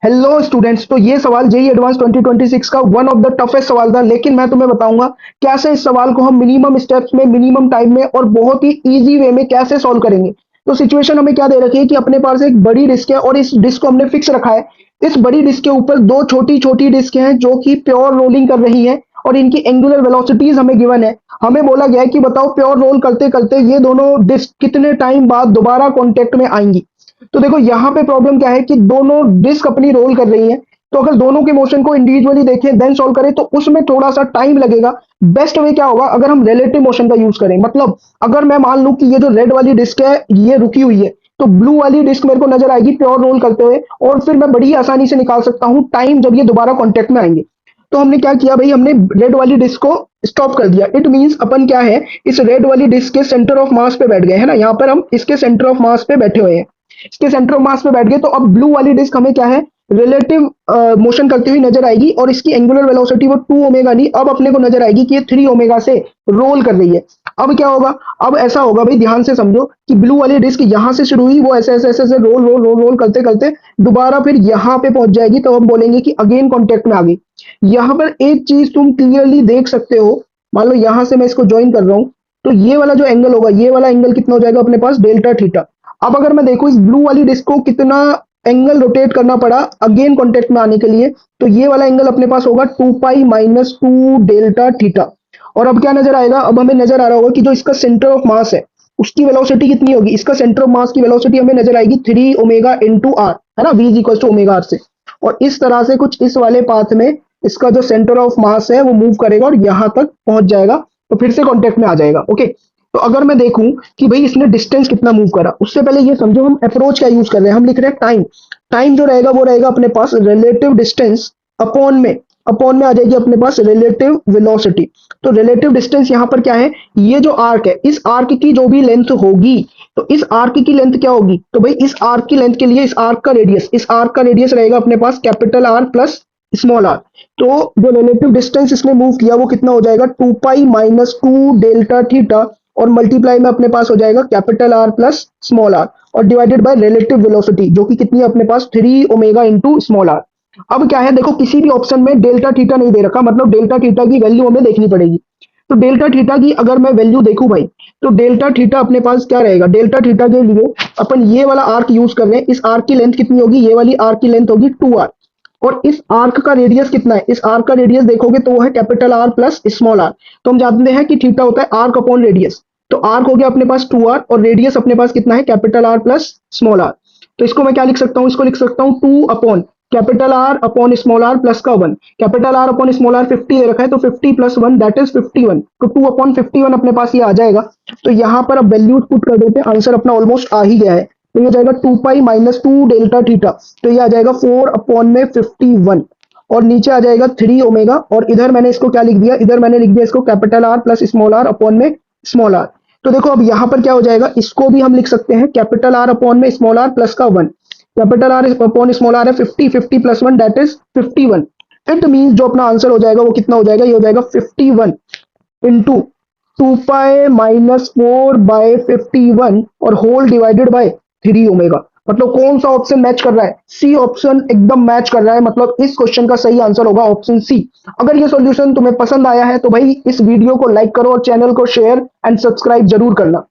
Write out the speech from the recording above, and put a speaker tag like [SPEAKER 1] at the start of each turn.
[SPEAKER 1] Hello students, तो ये सवाल जेईई एडवांस 2026 का वन ऑफ द टफेस्ट सवाल था, लेकिन मैं तुम्हें बताऊंगा कैसे इस सवाल को हम मिनिमम स्टेप्स में, मिनिमम टाइम में और बहुत ही इजी वे में कैसे सॉल्व करेंगे। तो सिचुएशन हमें क्या दे रखी है कि अपने पास एक बड़ी डिस्क है और इस डिस्क को हमने फिक्स रखा है। इस बड़ी डिस्क के ऊपर दो छोटी छोटी डिस्क हैं जो कि प्योर रोलिंग कर रही हैं और इनकी एंगुलर वेलोसिटीज हमें गिवन है। हमें बोला गया है कि बताओ प्योर रोल करते करते ये दोनों डिस्क कितने टाइम बाद दोबारा कॉन्टेक्ट में आएंगी। तो देखो यहाँ पे प्रॉब्लम क्या है कि दोनों डिस्क अपनी रोल कर रही हैं। तो अगर दोनों के मोशन को इंडिविजुअली देखें देन सॉल्व करें तो उसमें थोड़ा सा टाइम लगेगा। बेस्ट वे क्या होगा अगर हम रिलेटिव मोशन का यूज करें। मतलब अगर मैं मान लूं कि ये जो रेड वाली डिस्क है ये रुकी हुई है, तो ब्लू वाली डिस्क मेरे को नजर आएगी प्योर रोल करते हुए, और फिर मैं बड़ी आसानी से निकाल सकता हूं टाइम जब ये दोबारा कॉन्टेक्ट में आएंगे। तो हमने क्या किया भाई, हमने रेड वाली डिस्क को स्टॉप कर दिया। इट मींस अपन क्या है, इस रेड वाली डिस्क के सेंटर ऑफ मास पे बैठ गए है ना। यहाँ पर हम इसके सेंटर ऑफ मास पे बैठे हुए हैं, इसके सेंटर ऑफ मास पे बैठ गए। तो अब ब्लू वाली डिस्क हमें क्या है, रिलेटिव मोशन करती हुई नजर आएगी और इसकी एंगुलर वेलोसिटी वो 2 ओमेगा नहीं, अब अपने को नजर आएगी कि ये 3 ओमेगा से रोल कर रही है। अब क्या होगा, अब ऐसा होगा भाई, ध्यान से समझो कि ब्लू वाली डिस्क यहां से शुरू हुई, वो ऐसे ऐसे ऐसे ऐसे रोल रोल रोल रोल करते करते दोबारा फिर यहाँ पे पहुंच जाएगी। तो हम बोलेंगे कि अगेन कॉन्टेक्ट में आ गई। यहाँ पर एक चीज तुम क्लियरली देख सकते हो, मान लो यहां से मैं इसको ज्वाइन कर रहा हूं, तो ये वाला जो एंगल होगा, ये वाला एंगल कितना हो जाएगा अपने पास, डेल्टा थीटा। अब अगर मैं देखूं इस ब्लू वाली डिस्क को कितना एंगल रोटेट करना पड़ा अगेन कॉन्टेक्ट में आने के लिए, तो ये वाला एंगल अपने पास होगा 2 पाई माइनस 2 डेल्टा थीटा। और अब क्या नजर आएगा, अब हमें नजर आ रहा होगा कि जो इसका सेंटर ऑफ मास है उसकी वेलोसिटी कितनी होगी। इसका सेंटर ऑफ मास की वेलोसिटी हमें नजर आएगी 3 ओमेगा इंटू आर, है ना, v is equal to omega r से। और इस तरह से कुछ इस वाले पाथ में इसका जो सेंटर ऑफ मास है वो मूव करेगा और यहां तक पहुंच जाएगा, तो फिर से कॉन्टेक्ट में आ जाएगा। ओके, तो अगर मैं देखूं कि भाई इसने डिस्टेंस कितना मूव करा, उससे पहले ये समझो हम अप्रोच क्या यूज कर रहे हैं। हम लिख रहे हैं टाइम। टाइम जो रहेगा वो रहेगा अपने पास रिलेटिव डिस्टेंस अपॉन में आ जाएगी अपने पास रिलेटिव वेलोसिटी। तो रिलेटिव डिस्टेंस यहाँ पर क्या है, ये जो आर्क है इस आर्क की जो भी लेंथ होगी, तो इस आर्क की लेंथ क्या होगी, तो भाई इस आर्क की लेंथ के लिए इस आर्क का रेडियस रहेगा अपने पास capital are plus small are. तो जो रिलेटिव डिस्टेंस इसने मूव किया वो कितना हो जाएगा, 2 पाई माइनस 2 डेल्टा थीटा, और मल्टीप्लाई में अपने पास हो जाएगा capital are plus small r, और डिवाइडेड बाय रिलेटिव वेलोसिटी जो कि कितनी है अपने पास 3 ओमेगा इंटू स्मॉल आर। अब क्या है, देखो किसी भी ऑप्शन में डेल्टा थीटा नहीं दे रखा, मतलब डेल्टा थीटा की वैल्यू हमें देखनी पड़ेगी। तो डेल्टा थीटा की अगर मैं वैल्यू देखूं भाई, तो डेल्टा थीटा अपने पास क्या रहेगा, डेल्टा थीटा के लिए अपन ये वाला आर्क यूज कर रहे हैं। इस आर्क की लेंथ कितनी होगी, ये वाली आर्क की लेंथ होगी 2r, और इस आर्क का रेडियस कितना है, इस आर्क का रेडियस देखोगे तो वो है capital are plus small are. तो हम जानते हैं कि थीटा होता है आर्क अपॉन रेडियस। तो आर्क हो गया अपने पास 2r और रेडियस अपने पास कितना है, capital are plus small are. तो इसको मैं क्या लिख सकता हूं, इसको लिख सकता हूं 2 upon capital r upon small r plus का 1। Capital r upon small r 50 दे रखा है, तो 50 प्लस 1 दैट इज 51। तो 2 अपॉन 51 अपने पास ये आ जाएगा। तो यहां पर अब वैल्यूज पुट कर देते हैं, आंसर अपना ऑलमोस्ट आ ही गया है। तो ये जाएगा 2 पाई माइनस 2 डेल्टा थीटा, तो ये आ जाएगा 4 अपॉन में 51, और नीचे आ जाएगा 3 ओमेगा, और इधर मैंने इसको क्या लिख दिया, इधर मैंने लिख दिया इसको capital are plus small r upon में स्मॉल आर। तो देखो अब यहां पर क्या हो जाएगा, इसको भी हम लिख सकते हैं कैपिटल आर अपॉन में स्मॉल आर प्लस का 1। Capital r upon small r है 50, 50 plus 1 that is 51। It means जो अपना आंसर हो जाएगा वो कितना हो जाएगा, ये हो जाएगा 51 इंटू 2 पाई माइनस 4 बाय 51 और होल डिवाइडेड बाय 3 ओमेगा। मतलब कौन सा ऑप्शन मैच कर रहा है, सी ऑप्शन एकदम मैच कर रहा है। मतलब इस क्वेश्चन का सही आंसर होगा ऑप्शन सी। अगर ये सॉल्यूशन तुम्हें पसंद आया है तो भाई इस वीडियो को लाइक करो और चैनल को शेयर एंड सब्सक्राइब जरूर करना।